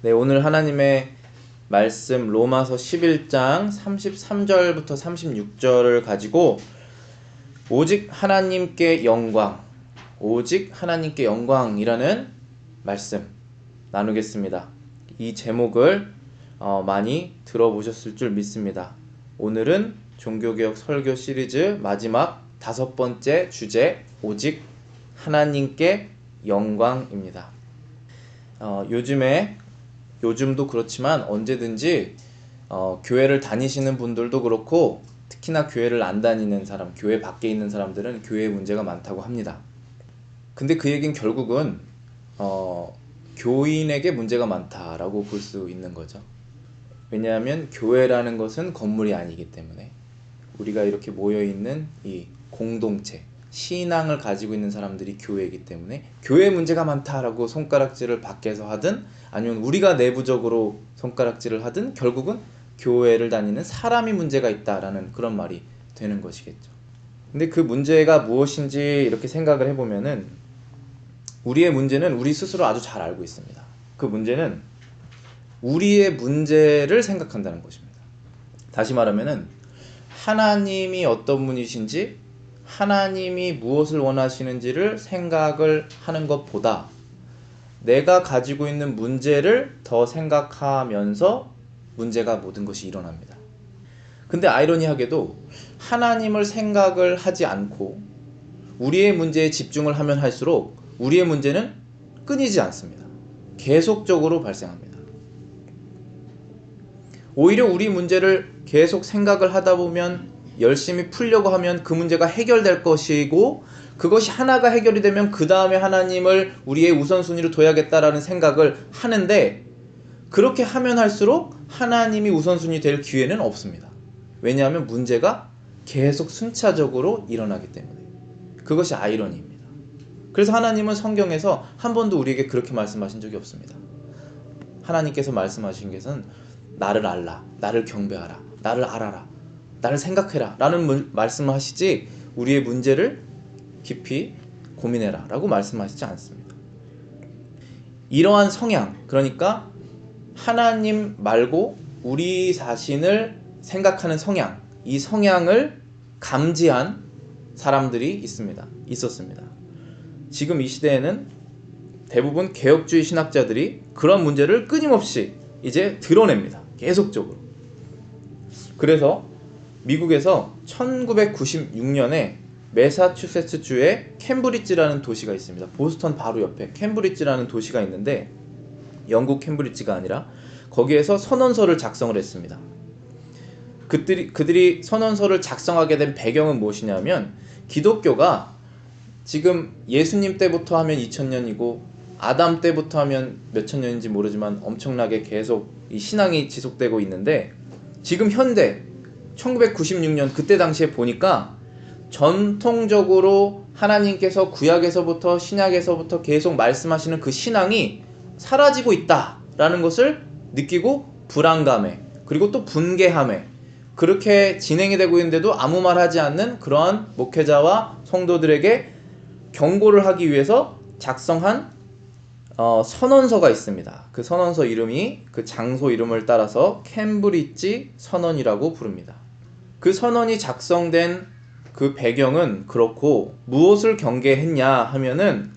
네, 오늘 하나님의 말씀 로마서 11장 33절부터 36절을 가지고 오직 하나님께 영광, 오직 하나님께 영광이라는 말씀 나누겠습니다. 이 제목을 많이 들어보셨을 줄 믿습니다. 오늘은 종교개혁 설교 시리즈 마지막 5번째 주제, 오직 하나님께 영광입니다. 요즘도 그렇지만 언제든지 교회를 다니시는 분들도 그렇고 특히나 교회를 안 다니는 사람, 교회 밖에 있는 사람들은 교회에 문제가 많다고 합니다. 근데 그 얘기는 결국은 교인에게 문제가 많다라고 볼 수 있는 거죠. 왜냐하면 교회라는 것은 건물이 아니기 때문에 우리가 이렇게 모여있는 이 공동체, 신앙을 가지고 있는 사람들이 교회이기 때문에 교회에 문제가 많다라고 손가락질을 밖에서 하든 아니면 우리가 내부적으로 손가락질을 하든 결국은 교회를 다니는 사람이 문제가 있다라는 그런 말이 되는 것이겠죠. 근데 그 문제가 무엇인지 이렇게 생각을 해보면은 우리의 문제는 우리 스스로 아주 잘 알고 있습니다. 그 문제는 우리의 문제를 생각한다는 것입니다. 다시 말하면은 하나님이 어떤 분이신지 하나님이 무엇을 원하시는지를 생각을 하는 것보다 내가 가지고 있는 문제를 더 생각하면서 문제가 모든 것이 일어납니다. 근데 아이러니하게도 하나님을 생각을 하지 않고 우리의 문제에 집중을 하면 할수록 우리의 문제는 끊이지 않습니다. 계속적으로 발생합니다. 오히려 우리 문제를 계속 생각을 하다 보면 열심히 풀려고 하면 그 문제가 해결될 것이고 그것이 하나가 해결이 되면 그 다음에 하나님을 우리의 우선순위로 둬야겠다라는 생각을 하는데 그렇게 하면 할수록 하나님이 우선순위 될 기회는 없습니다. 왜냐하면 문제가 계속 순차적으로 일어나기 때문에. 그것이 아이러니입니다. 그래서 하나님은 성경에서 한 번도 우리에게 그렇게 말씀하신 적이 없습니다. 하나님께서 말씀하신 것은 나를 알라, 나를 경배하라, 나를 알아라, 나를 생각해라 라는 말씀을 하시지 우리의 문제를 깊이 고민해라 라고 말씀하시지 않습니다. 이러한 성향, 그러니까 하나님 말고 우리 자신을 생각하는 성향, 이 성향을 감지한 사람들이 있었습니다. 지금 이 시대에는 대부분 개혁주의 신학자들이 그런 문제를 끊임없이 이제 드러냅니다. 계속적으로. 그래서 미국에서 1996년에 매사추세츠주의 캠브리지라는 도시가 있습니다. 보스턴 바로 옆에 캠브리지라는 도시가 있는데 영국 캠브리지가 아니라 거기에서 선언서를 작성을 했습니다. 그들이 선언서를 작성하게 된 배경은 무엇이냐면 기독교가 지금 예수님 때부터 하면 2000년이고 아담 때부터 하면 몇천 년인지 모르지만 엄청나게 계속 이 신앙이 지속되고 있는데 지금 현대 1996년 그때 당시에 보니까 전통적으로 하나님께서 구약에서부터 신약에서부터 계속 말씀하시는 그 신앙이 사라지고 있다라는 것을 느끼고 불안감에 그리고 또 분개함에 그렇게 진행이 되고 있는데도 아무 말 하지 않는 그러한 목회자와 성도들에게 경고를 하기 위해서 작성한 선언서가 있습니다. 그 선언서 이름이 그 장소 이름을 따라서 캠브리지 선언이라고 부릅니다. 그 선언이 작성된 그 배경은 그렇고 무엇을 경계했냐 하면은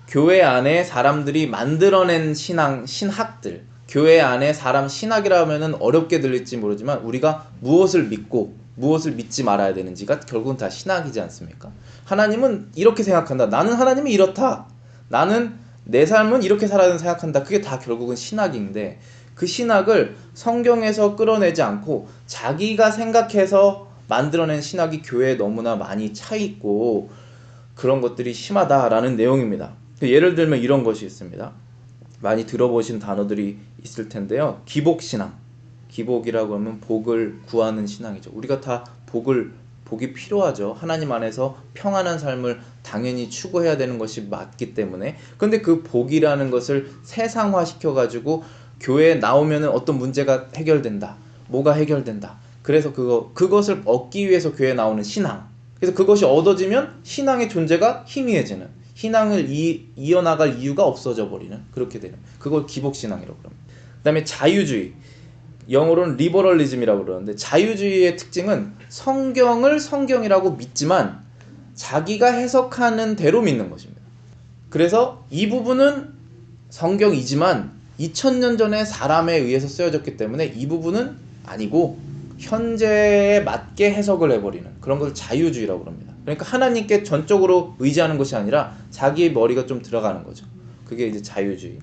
교회 안에 사람들이 만들어낸 신학들, 교회 안에 사람 신학이라 하면은 어렵게 들릴지 모르지만 우리가 무엇을 믿고 무엇을 믿지 말아야 되는지가 결국은 다 신학이지 않습니까? 하나님은 이렇게 생각한다. 나는 하나님이 이렇다. 나는 내 삶은 이렇게 살아야 생각한다. 그게 다 결국은 신학인데 그 신학을 성경에서 끌어내지 않고 자기가 생각해서 만들어낸 신학이 교회에 너무나 많이 차있고 그런 것들이 심하다라는 내용입니다. 예를 들면 이런 것이 있습니다. 많이 들어보신 단어들이 있을 텐데요. 기복신앙. 기복이라고 하면 복을 구하는 신앙이죠. 우리가 다 복이 필요하죠. 하나님 안에서 평안한 삶을 당연히 추구해야 되는 것이 맞기 때문에. 근데 그 복이라는 것을 세상화 시켜가지고 교회에 나오면 어떤 문제가 해결된다. 뭐가 해결된다. 그래서 그것을 얻기 위해서 교회에 나오는 신앙. 그래서 그것이 얻어지면 신앙의 존재가 희미해지는. 신앙을 이어나갈 이유가 없어져 버리는. 그렇게 되는. 그걸 기복신앙이라고 합니다. 그다음에 자유주의. 영어로는 리버럴리즘이라고 그러는데 자유주의의 특징은 성경을 성경이라고 믿지만 자기가 해석하는 대로 믿는 것입니다. 그래서 이 부분은 성경이지만 2000년 전에 사람에 의해서 쓰여졌기 때문에 이 부분은 아니고 현재에 맞게 해석을 해버리는 그런 걸 자유주의라고 합니다. 그러니까 하나님께 전적으로 의지하는 것이 아니라 자기의 머리가 좀 들어가는 거죠. 그게 이제 자유주의.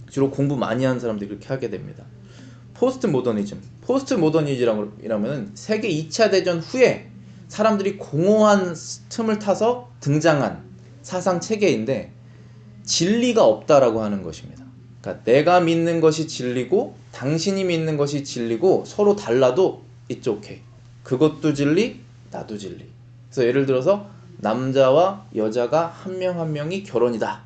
주로 공부 많이 하는 사람들이 그렇게 하게 됩니다. 포스트 모더니즘. 포스트 모더니즘이라면 세계 2차 대전 후에 사람들이 공허한 틈을 타서 등장한 사상 체계인데 진리가 없다라고 하는 것입니다. 그러니까 내가 믿는 것이 진리고 당신이 믿는 것이 진리고 서로 달라도 it's okay. 그것도 진리, 나도 진리. 그래서 예를 들어서 남자와 여자가 한 명 한 명이 결혼이다.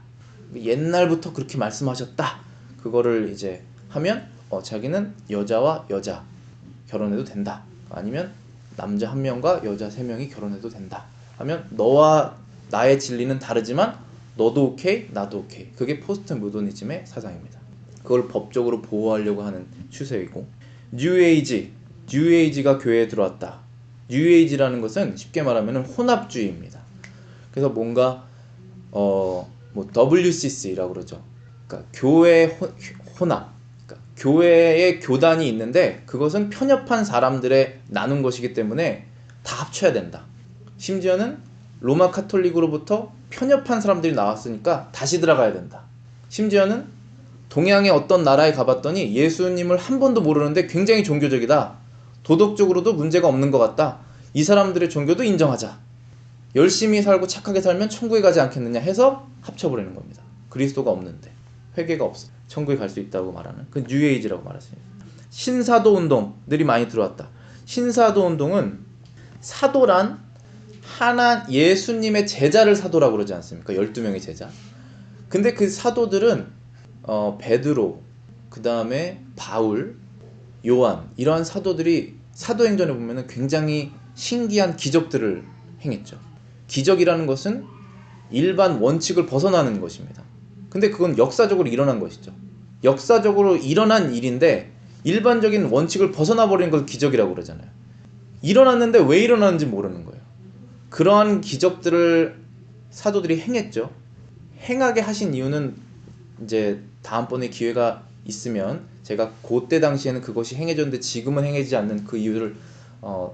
옛날부터 그렇게 말씀하셨다. 그거를 이제 하면 자기는 여자와 여자 결혼해도 된다. 아니면 남자 한 명과 여자 세 명이 결혼해도 된다. 하면 너와 나의 진리는 다르지만 너도 오케이, 나도 오케이. 그게 포스트 모더니즘의 사상입니다. 그걸 법적으로 보호하려고 하는 추세이고 뉴에이지. 뉴에이지가 교회에 들어왔다. 뉴에이지라는 것은 쉽게 말하면 혼합주의입니다. 그래서 뭔가 뭐 WCC라고 그러죠. 그러니까 교회 혼합. 그러니까 교회의 교단이 있는데 그것은 편협한 사람들의 나눈 것이기 때문에 다 합쳐야 된다. 심지어는 로마 카톨릭으로부터 편협한 사람들이 나왔으니까 다시 들어가야 된다. 심지어는 동양의 어떤 나라에 가봤더니 예수님을 한 번도 모르는데 굉장히 종교적이다. 도덕적으로도 문제가 없는 것 같다. 이 사람들의 종교도 인정하자. 열심히 살고 착하게 살면 천국에 가지 않겠느냐 해서 합쳐버리는 겁니다. 그리스도가 없는데 회개가 없어 천국에 갈 수 있다고 말하는 그 뉴에이지라고 말했습니다. 신사도 운동들이 많이 들어왔다. 신사도 운동은 사도란 예수님의 제자를 사도라고 그러지 않습니까? 12명의 제자. 근데 그 사도들은 베드로, 그 다음에 바울, 요한 이러한 사도들이 사도행전에 보면 굉장히 신기한 기적들을 행했죠. 기적이라는 것은 일반 원칙을 벗어나는 것입니다. 근데 그건 역사적으로 일어난 것이죠. 역사적으로 일어난 일인데 일반적인 원칙을 벗어나 버리는 걸 기적이라고 그러잖아요. 일어났는데 왜 일어났는지 모르는 거예요. 그러한 기적들을 사도들이 행했죠. 행하게 하신 이유는 이제 다음번에 기회가 있으면 제가 그때 당시에는 그것이 행해졌는데 지금은 행해지지 않는 그 이유를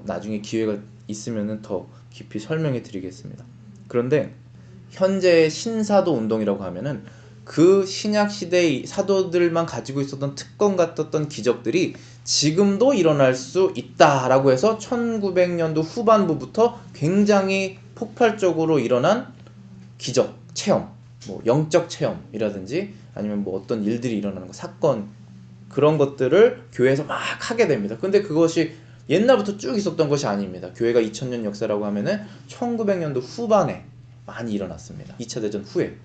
나중에 기회가 있으면 더 깊이 설명해 드리겠습니다. 그런데 현재의 신사도 운동이라고 하면은 그 신약 시대의 사도들만 가지고 있었던 특권 같았던 기적들이 지금도 일어날 수 있다라고 해서 1900년도 후반부부터 굉장히 폭발적으로 일어난 기적, 체험, 뭐 영적 체험이라든지 아니면 뭐 어떤 일들이 일어나는 거, 사건 그런 것들을 교회에서 막 하게 됩니다. 근데 그것이 옛날부터 쭉 있었던 것이 아닙니다. 교회가 2000년 역사라고 하면은 1900년도 후반에 많이 일어났습니다. 2차 대전 후에.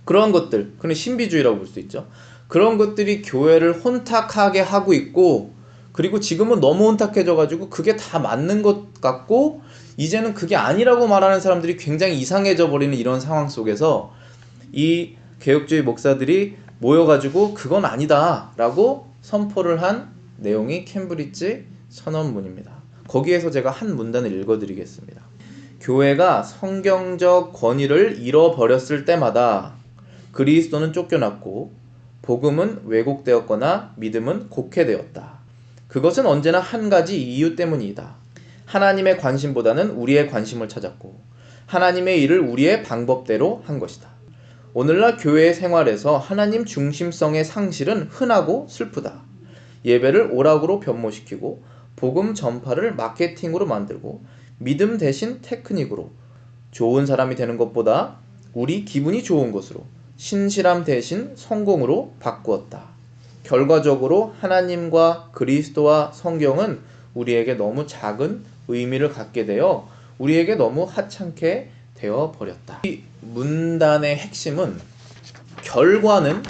그런 것들, 그런 신비주의라고 볼 수 있죠. 그런 것들이 교회를 혼탁하게 하고 있고 그리고 지금은 너무 혼탁해져가지고 그게 다 맞는 것 같고 이제는 그게 아니라고 말하는 사람들이 굉장히 이상해져 버리는 이런 상황 속에서 이 개혁주의 목사들이 모여가지고 그건 아니다 라고 선포를 한 내용이 캠브리지 선언문입니다. 거기에서 제가 한 문단을 읽어드리겠습니다. 교회가 성경적 권위를 잃어버렸을 때마다 그리스도는 쫓겨났고 복음은 왜곡되었거나 믿음은 곡해되었다. 그것은 언제나 한 가지 이유 때문이다. 하나님의 관심보다는 우리의 관심을 찾았고 하나님의 일을 우리의 방법대로 한 것이다. 오늘날 교회의 생활에서 하나님 중심성의 상실은 흔하고 슬프다. 예배를 오락으로 변모시키고 복음 전파를 마케팅으로 만들고 믿음 대신 테크닉으로 좋은 사람이 되는 것보다 우리 기분이 좋은 것으로 신실함 대신 성공으로 바꾸었다. 결과적으로 하나님과 그리스도와 성경은 우리에게 너무 작은 의미를 갖게 되어 우리에게 너무 하찮게 되어 버렸다. 이 문단의 핵심은 결과는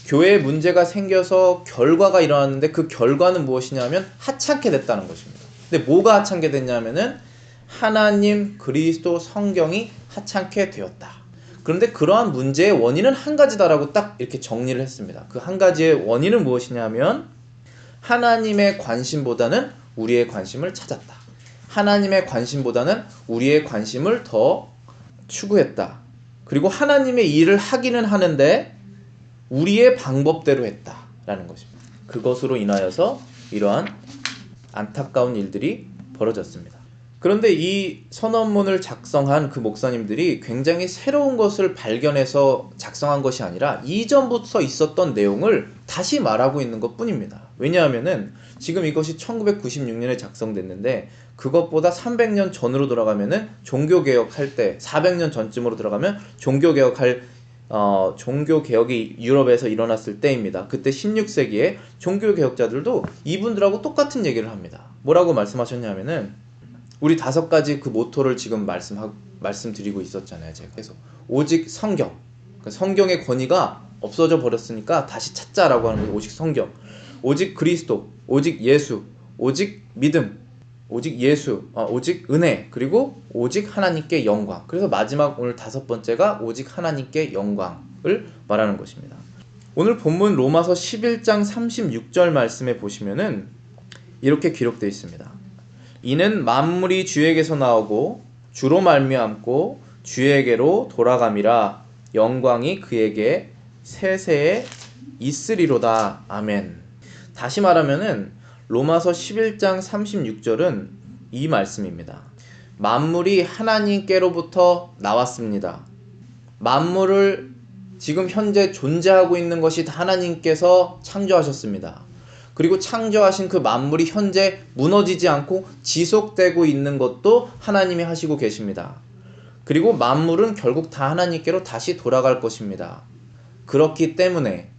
교회에 문제가 생겨서 결과가 일어났는데 그 결과는 무엇이냐면 하찮게 됐다는 것입니다. 근데 뭐가 하찮게 됐냐면은 하나님, 그리스도, 성경이 하찮게 되었다. 그런데 그러한 문제의 원인은 한 가지다라고 딱 이렇게 정리를 했습니다. 그 한 가지의 원인은 무엇이냐면 하나님의 관심보다는 우리의 관심을 찾았다. 하나님의 관심보다는 우리의 관심을 더 추구했다. 그리고 하나님의 일을 하기는 하는데 우리의 방법대로 했다라는 것입니다. 그것으로 인하여서 이러한 안타까운 일들이 벌어졌습니다. 그런데 이 선언문을 작성한 그 목사님들이 굉장히 새로운 것을 발견해서 작성한 것이 아니라 이전부터 있었던 내용을 다시 말하고 있는 것 뿐입니다. 왜냐하면은 지금 이것이 1996년에 작성됐는데 그것보다 300년 전으로 돌아가면은 종교개혁할 때 400년 전쯤으로 들어가면 종교개혁이 유럽에서 일어났을 때입니다. 그때 16세기에 종교개혁자들도 이분들하고 똑같은 얘기를 합니다. 뭐라고 말씀하셨냐면은 우리 5가지 그 모토를 지금 말씀드리고 있었잖아요. 제가 계속 오직 성경, 그러니까 성경의 권위가 없어져 버렸으니까 다시 찾자라고 하는 거예요. 오직 성경, 오직 그리스도, 오직 예수, 오직 믿음, 오직 예수, 오직 은혜, 그리고 오직 하나님께 영광. 그래서 마지막 오늘 5번째가 오직 하나님께 영광을 말하는 것입니다. 오늘 본문 로마서 11장 36절 말씀에 보시면은 이렇게 기록되어 있습니다. 이는 만물이 주에게서 나오고 주로 말미암고 주에게로 돌아감이라 영광이 그에게 세세에 있으리로다. 아멘. 다시 말하면은 로마서 11장 36절은 이 말씀입니다. 만물이 하나님께로부터 나왔습니다. 만물을 지금 현재 존재하고 있는 것이 다 하나님께서 창조하셨습니다. 그리고 창조하신 그 만물이 현재 무너지지 않고 지속되고 있는 것도 하나님이 하시고 계십니다. 그리고 만물은 결국 다 하나님께로 다시 돌아갈 것입니다. 그렇기 때문에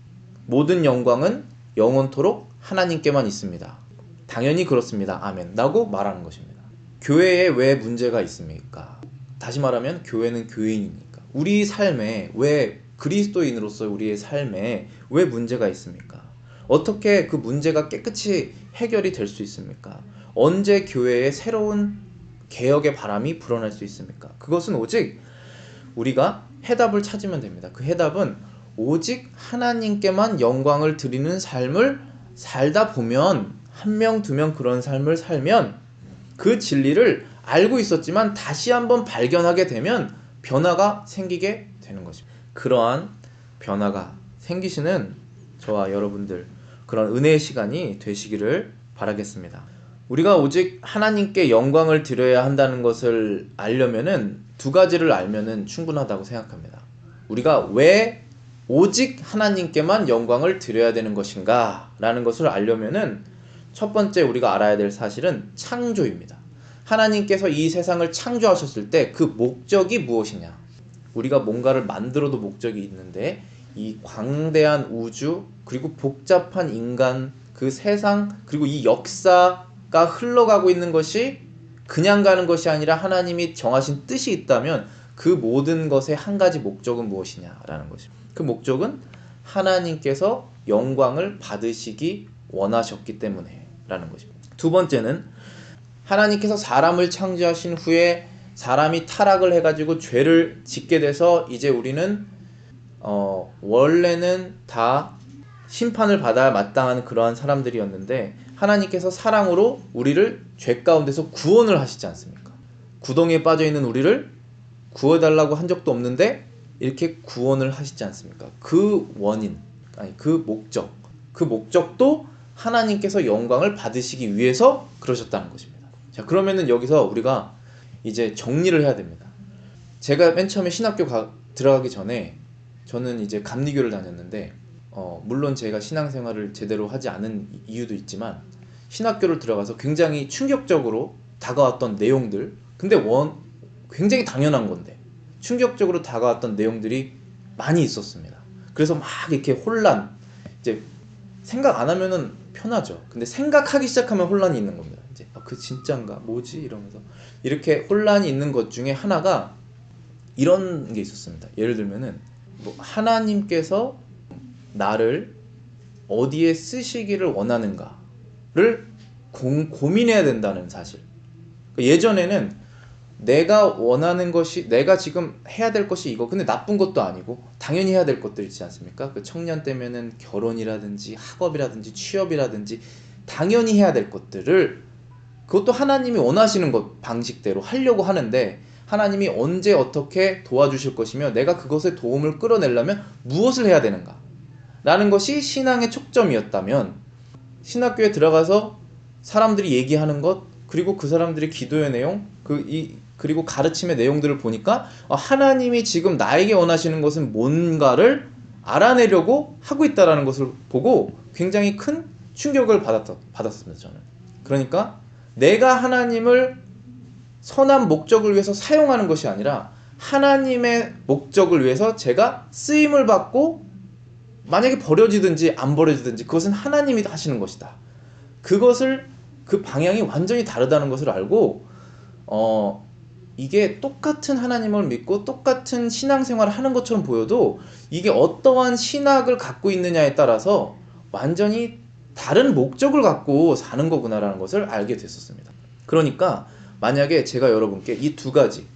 모든 영광은 영원토록 하나님께만 있습니다. 당연히 그렇습니다. 아멘. 라고 말하는 것입니다. 교회에 왜 문제가 있습니까? 다시 말하면 교회는 교인이니까. 우리 삶에 왜 그리스도인으로서 우리의 삶에 왜 문제가 있습니까? 어떻게 그 문제가 깨끗이 해결이 될 수 있습니까? 언제 교회에 새로운 개혁의 바람이 불어날 수 있습니까? 그것은 오직 우리가 해답을 찾으면 됩니다. 그 해답은 오직 하나님께만 영광을 드리는 삶을 살다 보면, 1명, 2명 그런 삶을 살면 그 진리를 알고 있었지만 다시 한번 발견하게 되면 변화가 생기게 되는 것입니다. 그러한 변화가 생기시는 저와 여러분들, 그런 은혜의 시간이 되시기를 바라겠습니다. 우리가 오직 하나님께 영광을 드려야 한다는 것을 알려면은 2가지를 알면은 충분하다고 생각합니다. 우리가 왜 오직 하나님께만 영광을 드려야 되는 것인가 라는 것을 알려면은 첫 번째 우리가 알아야 될 사실은 창조입니다. 하나님께서 이 세상을 창조하셨을 때 그 목적이 무엇이냐? 우리가 뭔가를 만들어도 목적이 있는데 이 광대한 우주 그리고 복잡한 인간, 그 세상, 그리고 이 역사가 흘러가고 있는 것이 그냥 가는 것이 아니라 하나님이 정하신 뜻이 있다면 그 모든 것의 한 가지 목적은 무엇이냐라는 것입니다. 그 목적은 하나님께서 영광을 받으시기 원하셨기 때문에 라는 것입니다. 2번째는 하나님께서 사람을 창조하신 후에 사람이 타락을 해가지고 죄를 짓게 돼서 이제 우리는 원래는 다 심판을 받아야 마땅한 그러한 사람들이었는데 하나님께서 사랑으로 우리를 죄 가운데서 구원을 하시지 않습니까? 구덩이에 빠져있는 우리를 구해달라고 한 적도 없는데 이렇게 구원을 하시지 않습니까? 그 원인, 아니 그 목적도 하나님께서 영광을 받으시기 위해서 그러셨다는 것입니다. 자, 그러면은 여기서 우리가 이제 정리를 해야 됩니다. 제가 맨 처음에 신학교 들어가기 전에 저는 이제 감리교를 다녔는데 물론 제가 신앙생활을 제대로 하지 않은 이유도 있지만 신학교를 들어가서 굉장히 충격적으로 다가왔던 내용들, 근데 굉장히 당연한 건데 충격적으로 다가왔던 내용들이 많이 있었습니다. 그래서 막 이렇게 혼란, 이제 생각 안 하면은 편하죠. 근데 생각하기 시작하면 혼란이 있는 겁니다. 이제 그 진짠가? 뭐지? 이러면서 이렇게 혼란이 있는 것 중에 하나가 이런 게 있었습니다. 예를 들면은 하나님께서 나를 어디에 쓰시기를 원하는가를 고민해야 된다는 사실. 예전에는 내가 원하는 것이, 내가 지금 해야 될 것이 이거, 근데 나쁜 것도 아니고 당연히 해야 될 것들 있지 않습니까? 그 청년 때면은 결혼이라든지 학업이라든지 취업이라든지 당연히 해야 될 것들을, 그것도 하나님이 원하시는 것 방식대로 하려고 하는데 하나님이 언제 어떻게 도와주실 것이며 내가 그것에 도움을 끌어내려면 무엇을 해야 되는가 라는 것이 신앙의 초점이었다면, 신학교에 들어가서 사람들이 얘기하는 것, 그리고 그 사람들의 기도의 내용, 그리고 가르침의 내용들을 보니까 하나님이 지금 나에게 원하시는 것은 뭔가를 알아내려고 하고 있다는 것을 보고 굉장히 큰 충격을 받았습니다, 저는. 그러니까 내가 하나님을 선한 목적을 위해서 사용하는 것이 아니라 하나님의 목적을 위해서 제가 쓰임을 받고, 만약에 버려지든지 안 버려지든지 그것은 하나님이 하시는 것이다. 그 방향이 완전히 다르다는 것을 알고, 이게 똑같은 하나님을 믿고 똑같은 신앙생활을 하는 것처럼 보여도 이게 어떠한 신학을 갖고 있느냐에 따라서 완전히 다른 목적을 갖고 사는 거구나라는 것을 알게 됐었습니다. 그러니까 만약에 제가 여러분께 이 두 가지,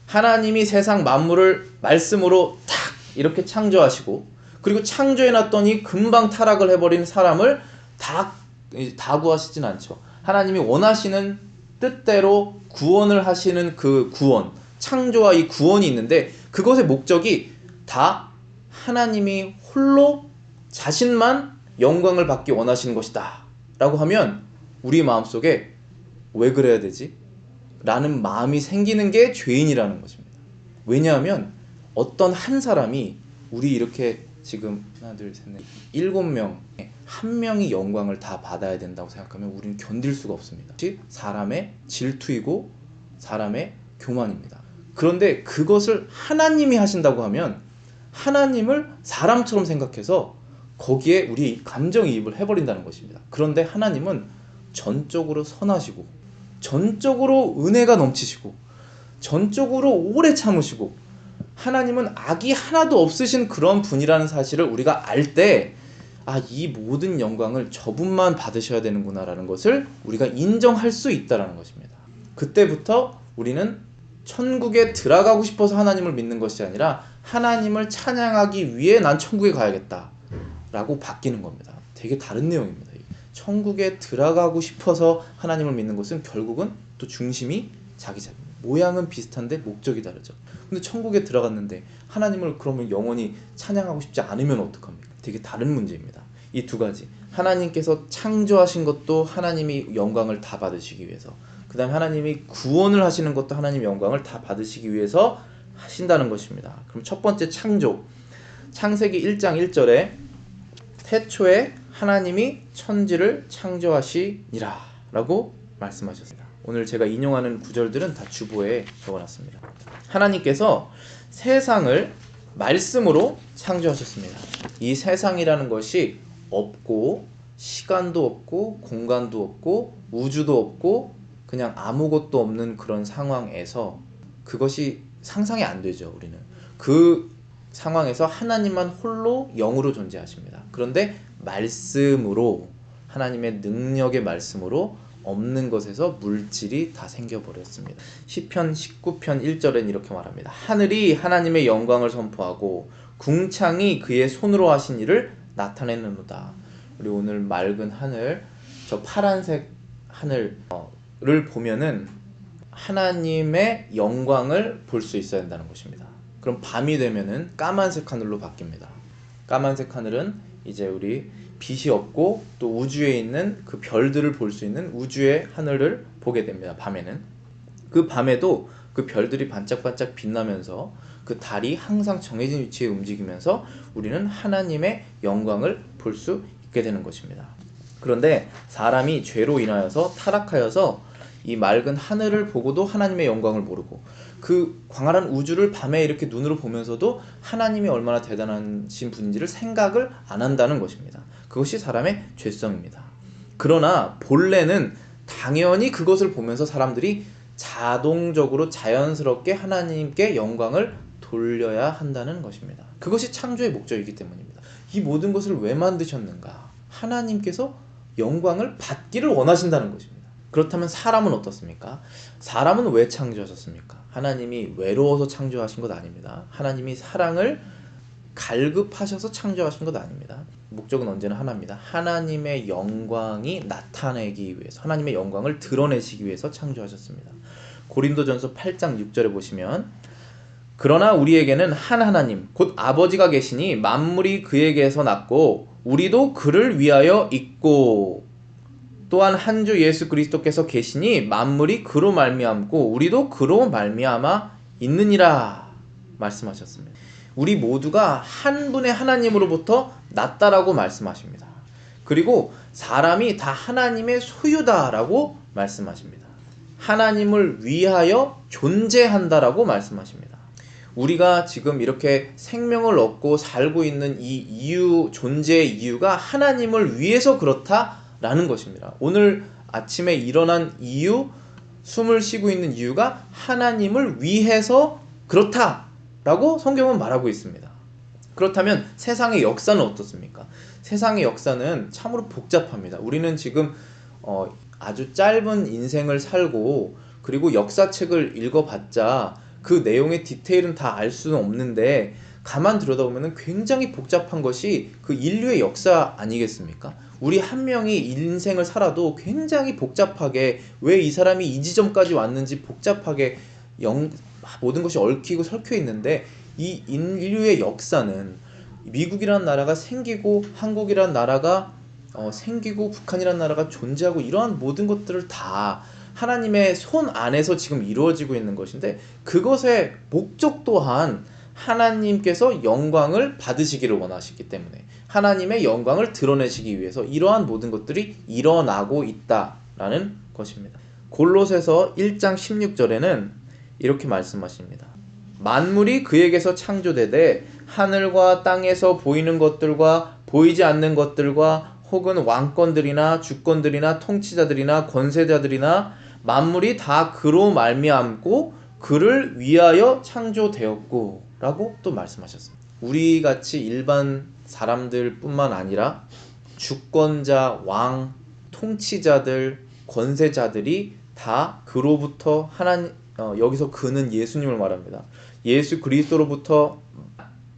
하나님이 세상 만물을 말씀으로 탁 이렇게 창조하시고, 그리고 창조해놨더니 금방 타락을 해버린 사람을 다 구하시진 않죠. 하나님이 원하시는 뜻대로 구원을 하시는 그 구원, 창조와 이 구원이 있는데 그것의 목적이 다 하나님이 홀로 자신만 영광을 받기 원하시는 것이다 라고 하면 우리 마음속에 왜 그래야 되지? 라는 마음이 생기는 게 죄인이라는 것입니다. 왜냐하면 어떤 한 사람이, 우리 이렇게 지금 하나 둘 셋 넷 7명, 한 명이 영광을 다 받아야 된다고 생각하면 우리는 견딜 수가 없습니다. 사람의 질투이고 사람의 교만입니다. 그런데 그것을 하나님이 하신다고 하면 하나님을 사람처럼 생각해서 거기에 우리 감정이입을 해버린다는 것입니다. 그런데 하나님은 전적으로 선하시고 전적으로 은혜가 넘치시고 전적으로 오래 참으시고 하나님은 악이 하나도 없으신 그런 분이라는 사실을 우리가 알 때, 이 모든 영광을 저분만 받으셔야 되는구나 라는 것을 우리가 인정할 수 있다는 것입니다. 그때부터 우리는 천국에 들어가고 싶어서 하나님을 믿는 것이 아니라 하나님을 찬양하기 위해 난 천국에 가야겠다 라고 바뀌는 겁니다. 되게 다른 내용입니다. 천국에 들어가고 싶어서 하나님을 믿는 것은 결국은 또 중심이 자기 자기입니다. 모양은 비슷한데 목적이 다르죠. 근데 천국에 들어갔는데 하나님을 그러면 영원히 찬양하고 싶지 않으면 어떡합니까? 되게 다른 문제입니다. 이 두 가지, 하나님께서 창조하신 것도 하나님이 영광을 다 받으시기 위해서, 그 다음에 하나님이 구원을 하시는 것도 하나님의 영광을 다 받으시기 위해서 하신다는 것입니다. 그럼 첫 번째 창조, 창세기 1장 1절에 태초에 하나님이 천지를 창조하시니라 라고 말씀하셨습니다. 오늘 제가 인용하는 구절들은 다 주보에 적어놨습니다. 하나님께서 세상을 말씀으로 창조하셨습니다. 이 세상이라는 것이 없고 시간도 없고 공간도 없고 우주도 없고 그냥 아무것도 없는 그런 상황에서, 그것이 상상이 안 되죠. 우리는 그 상황에서 하나님만 홀로 영으로 존재하십니다. 그런데 말씀으로, 하나님의 능력의 말씀으로 없는 것에서 물질이 다 생겨버렸습니다. 시편 19편 1절엔 이렇게 말합니다. 하늘이 하나님의 영광을 선포하고 궁창이 그의 손으로 하신 일을 나타내는도다. 우리 오늘 맑은 하늘, 저 파란색 하늘을 보면은 하나님의 영광을 볼 수 있어야 한다는 것입니다. 그럼 밤이 되면은 까만색 하늘로 바뀝니다. 까만색 하늘은 이제 우리 빛이 없고 또 우주에 있는 그 별들을 볼 수 있는 우주의 하늘을 보게 됩니다. 밤에는. 그 밤에도 그 별들이 반짝반짝 빛나면서 그 달이 항상 정해진 위치에 움직이면서 우리는 하나님의 영광을 볼 수 있게 되는 것입니다. 그런데 사람이 죄로 인하여서 타락하여서 이 맑은 하늘을 보고도 하나님의 영광을 모르고, 그 광활한 우주를 밤에 이렇게 눈으로 보면서도 하나님이 얼마나 대단하신 분인지를 생각을 안 한다는 것입니다. 그것이 사람의 죄성입니다. 그러나 본래는 당연히 그것을 보면서 사람들이 자동적으로 자연스럽게 하나님께 영광을 돌려야 한다는 것입니다. 그것이 창조의 목적이기 때문입니다. 이 모든 것을 왜 만드셨는가? 하나님께서 영광을 받기를 원하신다는 것입니다. 그렇다면 사람은 어떻습니까? 사람은 왜 창조하셨습니까? 하나님이 외로워서 창조하신 것 아닙니다. 하나님이 사랑을 갈급하셔서 창조하신 것 아닙니다. 목적은 언제나 하나입니다. 하나님의 영광이 나타내기 위해서, 하나님의 영광을 드러내시기 위해서 창조하셨습니다. 고린도전서 8장 6절에 보시면, 그러나 우리에게는 한 하나님 곧 아버지가 계시니 만물이 그에게서 났고 우리도 그를 위하여 있고, 또한 한 주 예수 그리스도께서 계시니 만물이 그로 말미암고 우리도 그로 말미암아 있느니라 말씀하셨습니다. 우리 모두가 한 분의 하나님으로부터 났다라고 말씀하십니다. 그리고 사람이 다 하나님의 소유다라고 말씀하십니다. 하나님을 위하여 존재한다라고 말씀하십니다. 우리가 지금 이렇게 생명을 얻고 살고 있는 이 이유, 존재의 이유가 하나님을 위해서 그렇다라는 것입니다. 오늘 아침에 일어난 이유, 숨을 쉬고 있는 이유가 하나님을 위해서 그렇다라고 성경은 말하고 있습니다. 그렇다면 세상의 역사는 어떻습니까? 세상의 역사는 참으로 복잡합니다. 우리는 지금 아주 짧은 인생을 살고, 그리고 역사책을 읽어봤자 그 내용의 디테일은 다 알 수는 없는데, 가만 들여다보면 굉장히 복잡한 것이 그 인류의 역사 아니겠습니까? 우리 한 명이 인생을 살아도 굉장히 복잡하게, 왜 이 사람이 이 지점까지 왔는지 복잡하게 모든 것이 얽히고 설켜 있는데, 이 인류의 역사는 미국이라는 나라가 생기고 한국이라는 나라가 생기고 북한이라는 나라가 존재하고, 이러한 모든 것들을 다 하나님의 손 안에서 지금 이루어지고 있는 것인데, 그것의 목적 또한 하나님께서 영광을 받으시기를 원하시기 때문에, 하나님의 영광을 드러내시기 위해서 이러한 모든 것들이 일어나고 있다라는 것입니다. 골로새서 1장 16절에는 이렇게 말씀하십니다. 만물이 그에게서 창조되되 하늘과 땅에서 보이는 것들과 보이지 않는 것들과 혹은 왕권들이나 주권들이나 통치자들이나 권세자들이나 만물이 다 그로 말미암고 그를 위하여 창조되었고 라고 또 말씀하셨습니다. 우리같이 일반 사람들 뿐만 아니라 주권자, 왕, 통치자들, 권세자들이 다 그로부터 여기서 그는 예수님을 말합니다. 예수 그리스도로부터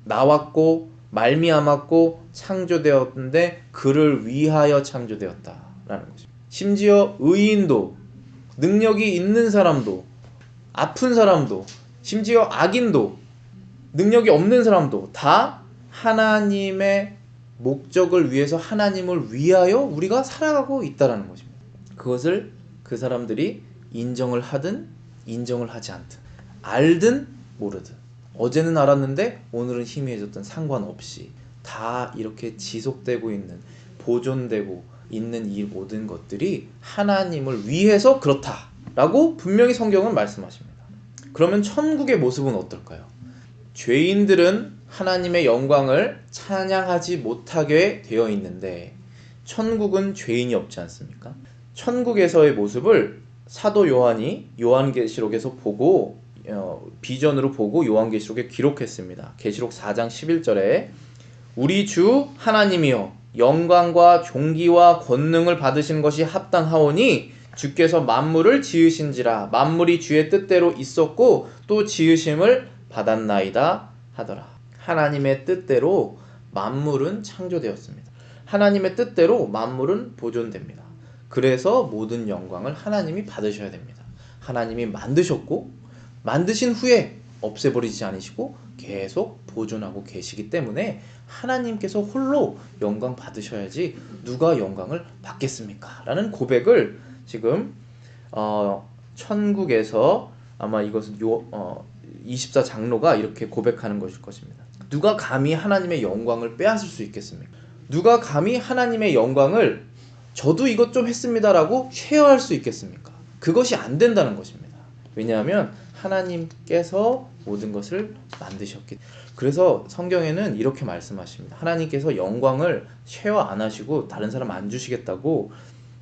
나왔고 말미암았고 창조되었는데 그를 위하여 창조되었다라는 것입니다. 심지어 의인도, 능력이 있는 사람도, 아픈 사람도, 심지어 악인도, 능력이 없는 사람도 다 하나님의 목적을 위해서, 하나님을 위하여 우리가 살아가고 있다는 것입니다. 그것을 그 사람들이 인정을 하든 인정을 하지 않든, 알든 모르든, 어제는 알았는데 오늘은 희미해졌든 상관없이 다 이렇게 지속되고 있는, 보존되고 있는 이 모든 것들이 하나님을 위해서 그렇다라고 분명히 성경은 말씀하십니다. 그러면 천국의 모습은 어떨까요? 죄인들은 하나님의 영광을 찬양하지 못하게 되어 있는데, 천국은 죄인이 없지 않습니까? 천국에서의 모습을 사도 요한이 요한계시록에서 보고, 비전으로 보고 요한계시록에 기록했습니다. 계시록 4장 11절에 우리 주 하나님이여 영광과 존귀와 권능을 받으신 것이 합당하오니 주께서 만물을 지으신지라 만물이 주의 뜻대로 있었고 또 지으심을 받았나이다 하더라. 하나님의 뜻대로 만물은 창조되었습니다. 하나님의 뜻대로 만물은 보존됩니다. 그래서 모든 영광을 하나님이 받으셔야 됩니다. 하나님이 만드셨고 만드신 후에 없애버리지 않으시고 계속 보존하고 계시기 때문에 하나님께서 홀로 영광 받으셔야지 누가 영광을 받겠습니까? 라는 고백을 지금 천국에서 아마 이것은 24장로가 이렇게 고백하는 것일 것입니다. 누가 감히 하나님의 영광을 빼앗을 수 있겠습니까? 누가 감히 하나님의 영광을 저도 이것 좀 했습니다라고 쉐어할 수 있겠습니까? 그것이 안 된다는 것입니다. 왜냐하면 하나님께서 모든 것을 만드셨기 때문에. 그래서 성경에는 이렇게 말씀하십니다. 하나님께서 영광을 쉐어 안 하시고 다른 사람 안 주시겠다고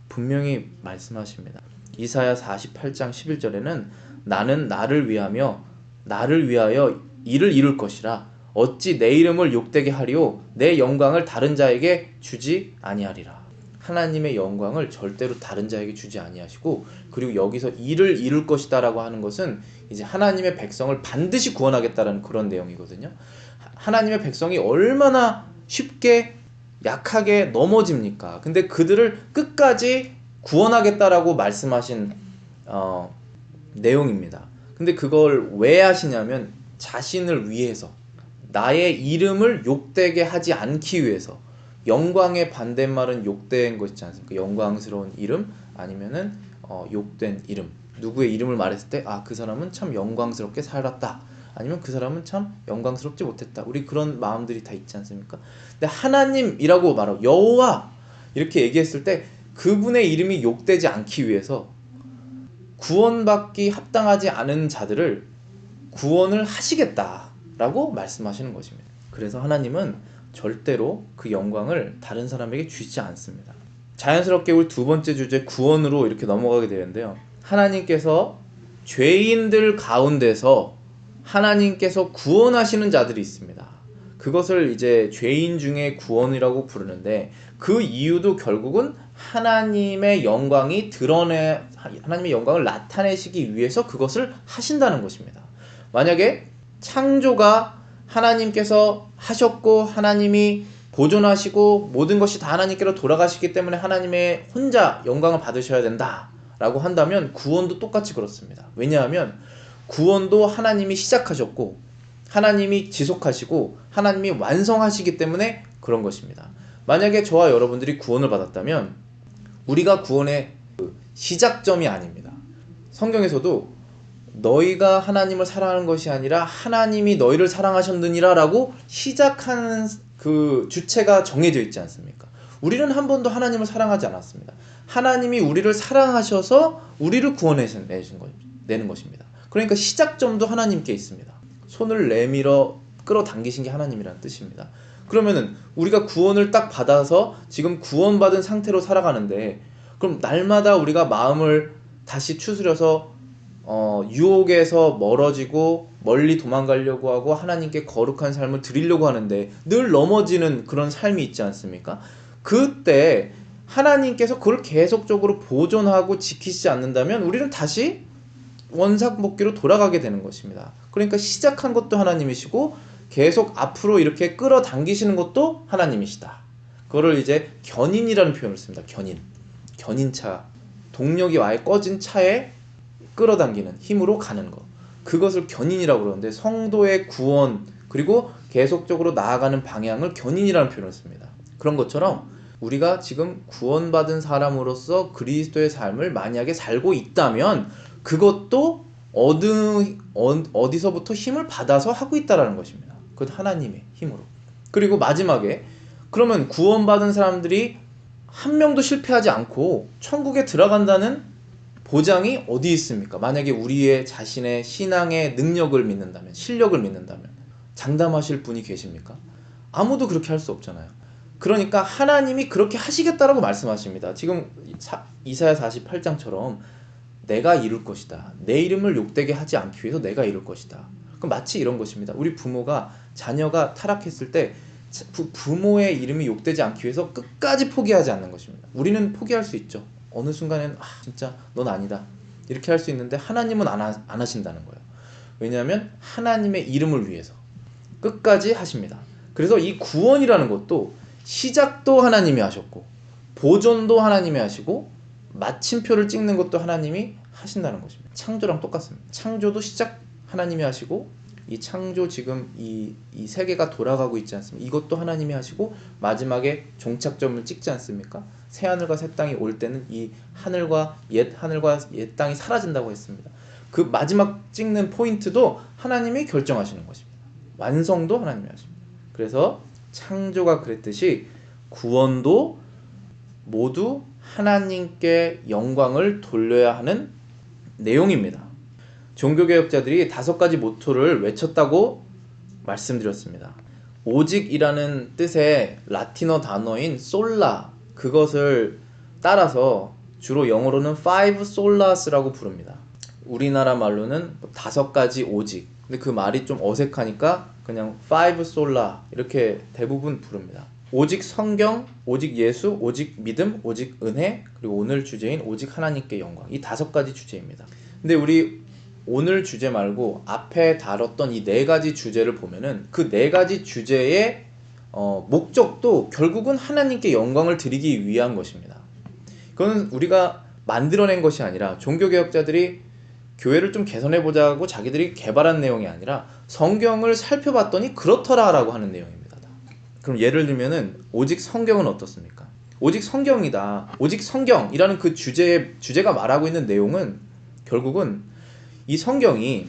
분명히 말씀하십니다. 이사야 48장 11절에는 나는 나를 위하여 일을 이룰 것이라 어찌 내 이름을 욕되게 하리요 내 영광을 다른 자에게 주지 아니하리라. 하나님의 영광을 절대로 다른 자에게 주지 아니하시고, 그리고 여기서 이를 이룰 것이다 라고 하는 것은 이제 하나님의 백성을 반드시 구원하겠다라는 그런 내용이거든요. 하나님의 백성이 얼마나 쉽게 약하게 넘어집니까? 근데 그들을 끝까지 구원하겠다라고 말씀하신 내용입니다. 근데 그걸 왜 하시냐면 자신을 위해서, 나의 이름을 욕되게 하지 않기 위해서. 영광의 반대말은 욕된 거 있지 않습니까? 영광스러운 이름 아니면은 욕된 이름. 누구의 이름을 말했을 때 그 사람은 참 영광스럽게 살았다, 아니면 그 사람은 참 영광스럽지 못했다. 우리 그런 마음들이 다 있지 않습니까? 근데 하나님이라고 말하고 여호와 이렇게 얘기했을 때 그분의 이름이 욕되지 않기 위해서 구원받기 합당하지 않은 자들을 구원을 하시겠다라고 말씀하시는 것입니다. 그래서 하나님은 절대로 그 영광을 다른 사람에게 주시지 않습니다. 자연스럽게 우리 두 번째 주제 구원으로 이렇게 넘어가게 되는데요. 하나님께서 죄인들 가운데서 하나님께서 구원하시는 자들이 있습니다. 그것을 이제 죄인 중에 구원이라고 부르는데, 그 이유도 결국은 하나님의 영광이 하나님의 영광을 나타내시기 위해서 그것을 하신다는 것입니다. 만약에 창조가 하나님께서 하셨고 하나님이 보존하시고 모든 것이 다 하나님께로 돌아가시기 때문에 하나님의 혼자 영광을 받으셔야 된다라고 한다면 구원도 똑같이 그렇습니다. 왜냐하면 구원도 하나님이 시작하셨고 하나님이 지속하시고 하나님이 완성하시기 때문에 그런 것입니다. 만약에 저와 여러분들이 구원을 받았다면 우리가 구원의 시작점이 아닙니다. 성경에서도 너희가 하나님을 사랑하는 것이 아니라 하나님이 너희를 사랑하셨느니라 라고 시작하는 그 주체가 정해져 있지 않습니까? 우리는 한 번도 하나님을 사랑하지 않았습니다. 하나님이 우리를 사랑하셔서 우리를 구원해내는 것입니다. 그러니까 시작점도 하나님께 있습니다. 손을 내밀어 끌어당기신 게 하나님이라는 뜻입니다. 그러면은 우리가 구원을 딱 받아서 지금 구원받은 상태로 살아가는데, 그럼 날마다 우리가 마음을 다시 추스려서 유혹에서 멀어지고 멀리 도망가려고 하고 하나님께 거룩한 삶을 드리려고 하는데 늘 넘어지는 그런 삶이 있지 않습니까? 그때 하나님께서 그걸 계속적으로 보존하고 지키지 않는다면 우리는 다시 원상복귀로 돌아가게 되는 것입니다. 그러니까 시작한 것도 하나님이시고 계속 앞으로 이렇게 끌어당기시는 것도 하나님이시다. 그거를 이제 견인이라는 표현을 씁니다. 견인차. 동력이 아예 꺼진 차에 끌어당기는 힘으로 가는 것. 그것을 견인이라고 그러는데, 성도의 구원 그리고 계속적으로 나아가는 방향을 견인이라는 표현을 씁니다. 그런 것처럼 우리가 지금 구원받은 사람으로서 그리스도의 삶을 만약에 살고 있다면 그것도 어디서부터 힘을 받아서 하고 있다는 것입니다. 그것 하나님의 힘으로. 그리고 마지막에, 그러면 구원받은 사람들이 한 명도 실패하지 않고 천국에 들어간다는 보장이 어디 있습니까? 만약에 우리의 자신의 신앙의 능력을 믿는다면, 실력을 믿는다면 장담하실 분이 계십니까? 아무도 그렇게 할 수 없잖아요. 그러니까 하나님이 그렇게 하시겠다라고 말씀하십니다. 지금 이사야 48장처럼 내가 이룰 것이다. 내 이름을 욕되게 하지 않기 위해서 내가 이룰 것이다. 그럼 마치 이런 것입니다. 우리 부모가 자녀가 타락했을 때 부모의 이름이 욕되지 않기 위해서 끝까지 포기하지 않는 것입니다. 우리는 포기할 수 있죠. 어느 순간에는 진짜 넌 아니다 이렇게 할 수 있는데 하나님은 안 하신다는 거예요. 왜냐하면 하나님의 이름을 위해서 끝까지 하십니다. 그래서 이 구원이라는 것도 시작도 하나님이 하셨고 보존도 하나님이 하시고 마침표를 찍는 것도 하나님이 하신다는 것입니다. 창조랑 똑같습니다. 창조도 시작 하나님이 하시고, 이 창조 지금 이 세계가 돌아가고 있지 않습니까? 이것도 하나님이 하시고 마지막에 종착점을 찍지 않습니까? 새 하늘과 새 땅이 올 때는 이 하늘과 옛 땅이 사라진다고 했습니다. 그 마지막 찍는 포인트도 하나님이 결정하시는 것입니다. 완성도 하나님이 하십니다. 그래서 창조가 그랬듯이 구원도 모두 하나님께 영광을 돌려야 하는 내용입니다. 종교개혁자들이 5가지 모토를 외쳤다고 말씀드렸습니다. 오직이라는 뜻의 라틴어 단어인 솔라, 그것을 따라서 주로 영어로는 five solas라고 부릅니다. 우리나라 말로는 5가지 오직. 근데 그 말이 좀 어색하니까 그냥 five sola 이렇게 대부분 부릅니다. 오직 성경, 오직 예수, 오직 믿음, 오직 은혜, 그리고 오늘 주제인 오직 하나님께 영광. 이 5가지 주제입니다. 근데 우리 오늘 주제 말고 앞에 다뤘던 이 4가지 주제를 보면은 그 4가지 주제의 목적도 결국은 하나님께 영광을 드리기 위한 것입니다. 그건 우리가 만들어낸 것이 아니라 종교개혁자들이 교회를 좀 개선해보자고 자기들이 개발한 내용이 아니라 성경을 살펴봤더니 그렇더라라고 하는 내용입니다. 그럼 예를 들면은 오직 성경은 어떻습니까? 오직 성경이다. 오직 성경이라는 그 주제가 말하고 있는 내용은 결국은 이 성경이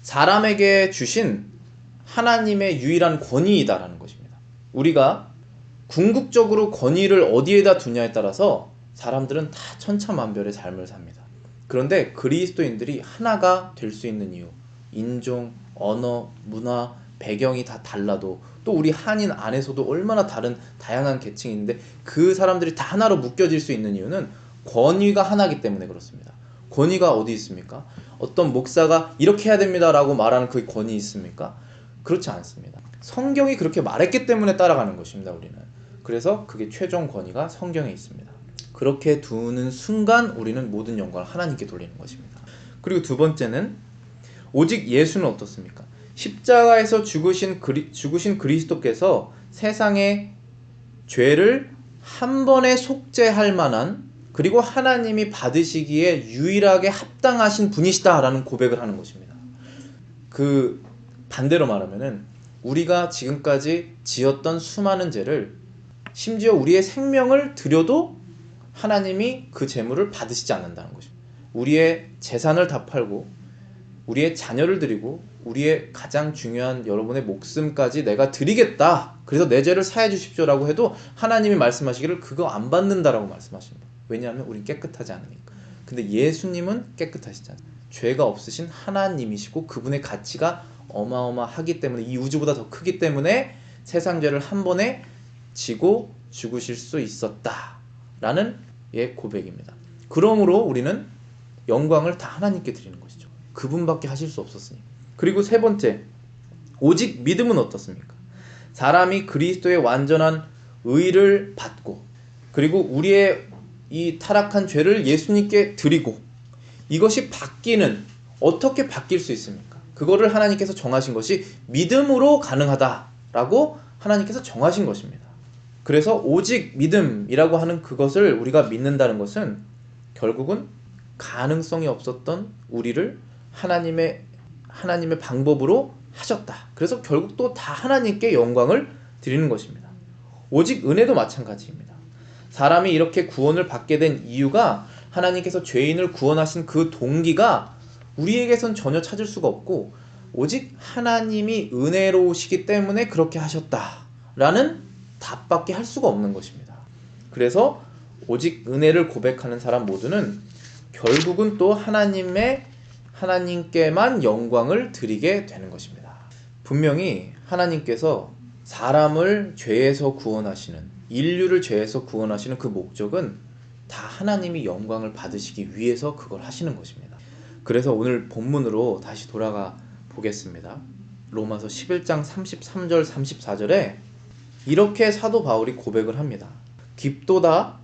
사람에게 주신 하나님의 유일한 권위이다라는 것입니다. 우리가 궁극적으로 권위를 어디에다 두냐에 따라서 사람들은 다 천차만별의 삶을 삽니다. 그런데 그리스도인들이 하나가 될 수 있는 이유, 인종, 언어, 문화, 배경이 다 달라도 또 우리 한인 안에서도 얼마나 다른 다양한 계층인데 그 사람들이 다 하나로 묶여질 수 있는 이유는 권위가 하나이기 때문에 그렇습니다. 권위가 어디 있습니까? 어떤 목사가 이렇게 해야 됩니다 라고 말하는 그 권위 있습니까? 그렇지 않습니다. 성경이 그렇게 말했기 때문에 따라가는 것입니다. 우리는. 그래서 그게 최종 권위가 성경에 있습니다. 그렇게 두는 순간 우리는 모든 영광을 하나님께 돌리는 것입니다. 그리고 두 번째는 오직 예수는 어떻습니까? 십자가에서 죽으신 그리스도께서 세상의 죄를 한 번에 속죄할 만한 그리고 하나님이 받으시기에 유일하게 합당하신 분이시다라는 고백을 하는 것입니다. 그 반대로 말하면은 우리가 지금까지 지었던 수많은 죄를 심지어 우리의 생명을 들여도 하나님이 그 재물을 받으시지 않는다는 것입니다. 우리의 재산을 다 팔고 우리의 자녀를 드리고 우리의 가장 중요한 여러분의 목숨까지 내가 드리겠다. 그래서 내 죄를 사해 주십시오라고 해도 하나님이 말씀하시기를 그거 안 받는다라고 말씀하십니다. 왜냐하면 우린 깨끗하지 않으니까. 근데 예수님은 깨끗하시잖아요. 죄가 없으신 하나님이시고 그분의 가치가 어마어마하기 때문에 이 우주보다 더 크기 때문에 세상 죄를 한 번에 지고 죽으실 수 있었다라는 고백입니다. 그러므로 우리는 영광을 다 하나님께 드리는 것이죠. 그분밖에 하실 수 없었으니. 그리고 세 번째, 오직 믿음은 어떻습니까? 사람이 그리스도의 완전한 의를 받고 그리고 우리의 이 타락한 죄를 예수님께 드리고 이것이 어떻게 바뀔 수 있습니까? 그거를 하나님께서 정하신 것이 믿음으로 가능하다라고 하나님께서 정하신 것입니다. 그래서 오직 믿음이라고 하는 그것을 우리가 믿는다는 것은 결국은 가능성이 없었던 우리를 하나님의 방법으로 하셨다. 그래서 결국 또 다 하나님께 영광을 드리는 것입니다. 오직 은혜도 마찬가지입니다. 사람이 이렇게 구원을 받게 된 이유가 하나님께서 죄인을 구원하신 그 동기가 우리에게선 전혀 찾을 수가 없고 오직 하나님이 은혜로우시기 때문에 그렇게 하셨다라는 답밖에 할 수가 없는 것입니다. 그래서 오직 은혜를 고백하는 사람 모두는 결국은 또 하나님께만 영광을 드리게 되는 것입니다. 분명히 하나님께서 사람을 죄에서 구원하시는, 인류를 죄에서 구원하시는 그 목적은 다 하나님이 영광을 받으시기 위해서 그걸 하시는 것입니다. 그래서 오늘 본문으로 다시 돌아가 보겠습니다. 로마서 11장 33절 34절에 이렇게 사도 바울이 고백을 합니다. 깊도다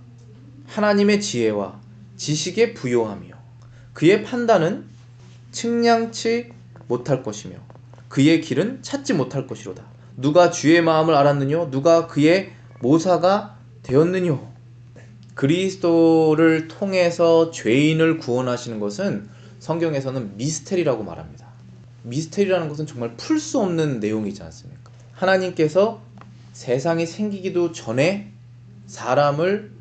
하나님의 지혜와 지식의 부요함이요 그의 판단은 측량치 못할 것이며 그의 길은 찾지 못할 것이로다. 누가 주의 마음을 알았느뇨? 누가 그의 모사가 되었느뇨? 그리스도를 통해서 죄인을 구원하시는 것은 성경에서는 미스테리라고 말합니다. 미스테리라는 것은 정말 풀 수 없는 내용이지 않습니까? 하나님께서 세상이 생기기도 전에 사람을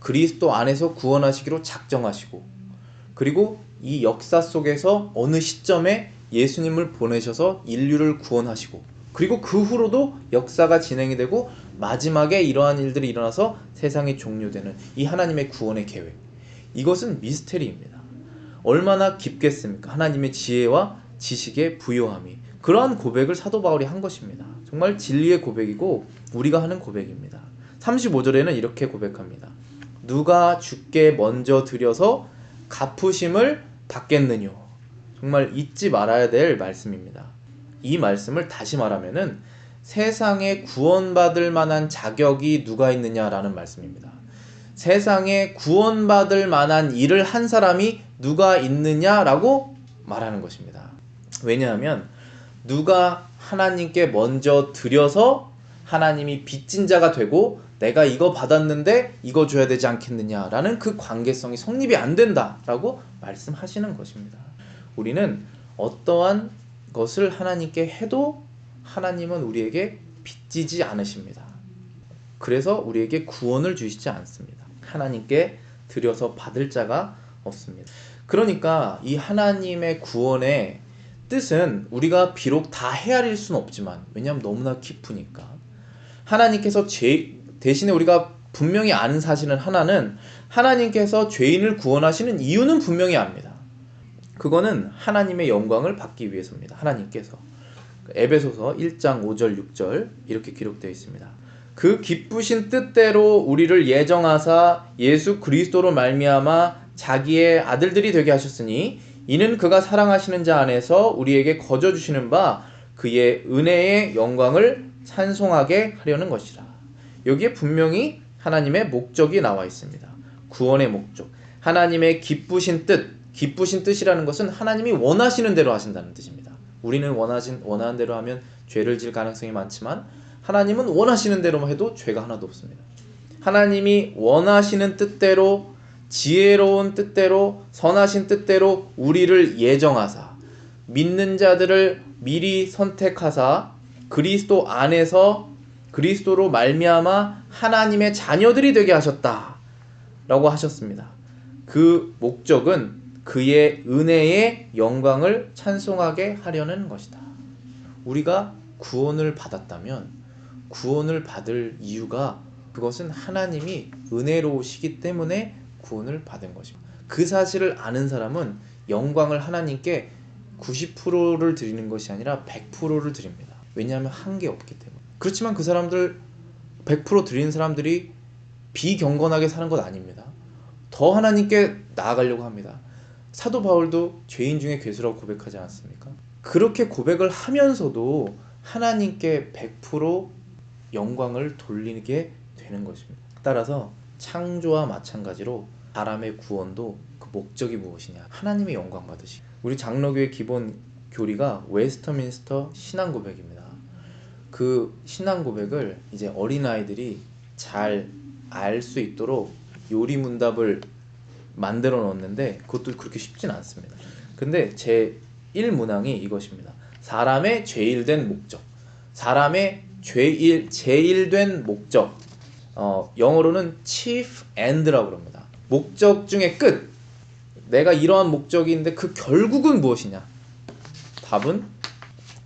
그리스도 안에서 구원하시기로 작정하시고 그리고 이 역사 속에서 어느 시점에 예수님을 보내셔서 인류를 구원하시고 그리고 그 후로도 역사가 진행이 되고 마지막에 이러한 일들이 일어나서 세상이 종료되는 이 하나님의 구원의 계획, 이것은 미스테리입니다. 얼마나 깊겠습니까? 하나님의 지혜와 지식의 부요함이. 그러한 고백을 사도 바울이 한 것입니다. 정말 진리의 고백이고 우리가 하는 고백입니다. 35절에는 이렇게 고백합니다. 누가 주께 먼저 드려서 갚으심을 받겠느뇨? 정말 잊지 말아야 될 말씀입니다. 이 말씀을 다시 말하면은 세상에 구원받을 만한 자격이 누가 있느냐라는 말씀입니다. 세상에 구원받을 만한 일을 한 사람이 누가 있느냐라고 말하는 것입니다. 왜냐하면 누가 하나님께 먼저 드려서 하나님이 빚진 자가 되고 내가 이거 받았는데 이거 줘야 되지 않겠느냐라는 그 관계성이 성립이 안 된다라고 말씀하시는 것입니다. 우리는 어떠한 것을 하나님께 해도 하나님은 우리에게 빚지지 않으십니다. 그래서 우리에게 구원을 주시지 않습니다. 하나님께 드려서 받을 자가 없습니다. 그러니까 이 하나님의 구원의 뜻은 우리가 비록 다 헤아릴 수는 없지만, 왜냐하면 너무나 깊으니까, 하나님께서 대신에 우리가 분명히 아는 사실은 하나는, 하나님께서 죄인을 구원하시는 이유는 분명히 압니다. 그거는 하나님의 영광을 받기 위해서입니다. 하나님께서 에베소서 1장 5절 6절 이렇게 기록되어 있습니다. 그 기쁘신 뜻대로 우리를 예정하사 예수 그리스도로 말미암아 자기의 아들들이 되게 하셨으니 이는 그가 사랑하시는 자 안에서 우리에게 거저 주시는 바 그의 은혜의 영광을 찬송하게 하려는 것이라. 여기에 분명히 하나님의 목적이 나와 있습니다. 구원의 목적, 하나님의 기쁘신 뜻이라는 것은 하나님이 원하시는 대로 하신다는 뜻입니다. 우리는 원하는 대로 하면 죄를 질 가능성이 많지만 하나님은 원하시는 대로만 해도 죄가 하나도 없습니다. 하나님이 원하시는 뜻대로, 지혜로운 뜻대로, 선하신 뜻대로 우리를 예정하사 믿는 자들을 미리 선택하사 그리스도 안에서 그리스도로 말미암아 하나님의 자녀들이 되게 하셨다라고 하셨습니다. 그 목적은 그의 은혜의 영광을 찬송하게 하려는 것이다. 우리가 구원을 받았다면 구원을 받을 이유가, 그것은 하나님이 은혜로우시기 때문에 구원을 받은 것입니다. 그 사실을 아는 사람은 영광을 하나님께 90%를 드리는 것이 아니라 100%를 드립니다. 왜냐하면 한계 없기 때문에. 그렇지만 그 사람들 100% 드리는 사람들이 비경건하게 사는 것 아닙니다. 더 하나님께 나아가려고 합니다. 사도 바울도 죄인 중에 괴수라고 고백하지 않았습니까? 그렇게 고백을 하면서도 하나님께 100% 영광을 돌리게 되는 것입니다. 따라서 창조와 마찬가지로 사람의 구원도 그 목적이 무엇이냐? 하나님의 영광 받으시. 우리 장로교의 기본 교리가 웨스터민스터 신앙 고백입니다. 그 신앙 고백을 이제 어린아이들이 잘 알 수 있도록 요리문답을 만들어 놓았는데 그것도 그렇게 쉽진 않습니다. 근데 제 1문항이 이것입니다. 사람의 죄일된 목적. 사람의 제일된 목적. 영어로는 chief end라고 합니다. 목적 중에 끝. 내가 이러한 목적인데 그 결국은 무엇이냐? 답은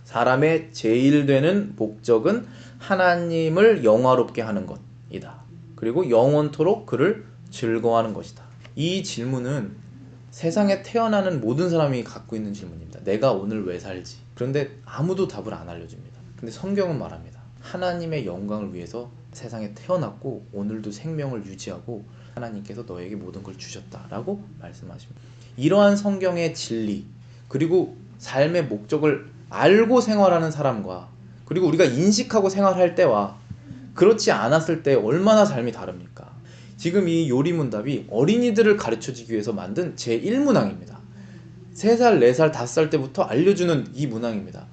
사람의 제일되는 목적은 하나님을 영화롭게 하는 것이다. 그리고 영원토록 그를 즐거워하는 것이다. 이 질문은 세상에 태어나는 모든 사람이 갖고 있는 질문입니다. 내가 오늘 왜 살지? 그런데 아무도 답을 안 알려줍니다. 근데 성경은 말합니다. 하나님의 영광을 위해서 세상에 태어났고 오늘도 생명을 유지하고 하나님께서 너에게 모든 걸 주셨다라고 말씀하십니다. 이러한 성경의 진리, 그리고 삶의 목적을 알고 생활하는 사람과, 그리고 우리가 인식하고 생활할 때와 그렇지 않았을 때 얼마나 삶이 다릅니까? 지금 이 요리문답이 어린이들을 가르쳐주기 위해서 만든 제1문항입니다. 3살, 4살, 5살 때부터 알려주는 이 문항입니다.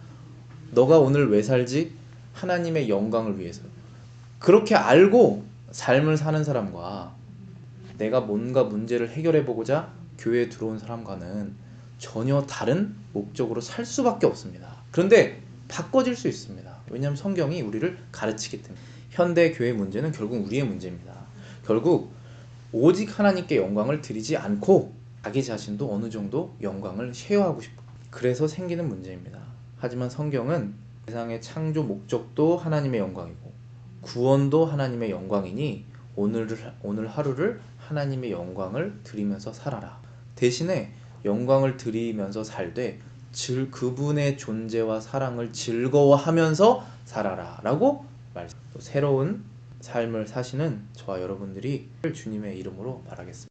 너가 오늘 왜 살지? 하나님의 영광을 위해서. 그렇게 알고 삶을 사는 사람과 내가 뭔가 문제를 해결해보고자 교회에 들어온 사람과는 전혀 다른 목적으로 살 수밖에 없습니다. 그런데 바꿔질 수 있습니다. 왜냐하면 성경이 우리를 가르치기 때문에. 현대 교회 문제는 결국 우리의 문제입니다. 결국 오직 하나님께 영광을 드리지 않고 자기 자신도 어느 정도 영광을 쉐어하고 싶고, 그래서 생기는 문제입니다. 하지만 성경은 세상의 창조 목적도 하나님의 영광이고 구원도 하나님의 영광이니 오늘 하루를 하나님의 영광을 드리면서 살아라. 대신에 영광을 드리면서 살되 그분의 존재와 사랑을 즐거워하면서 살아라 라고 말씀. 새로운 삶을 사시는 저와 여러분들이 주님의 이름으로 바라겠습니다.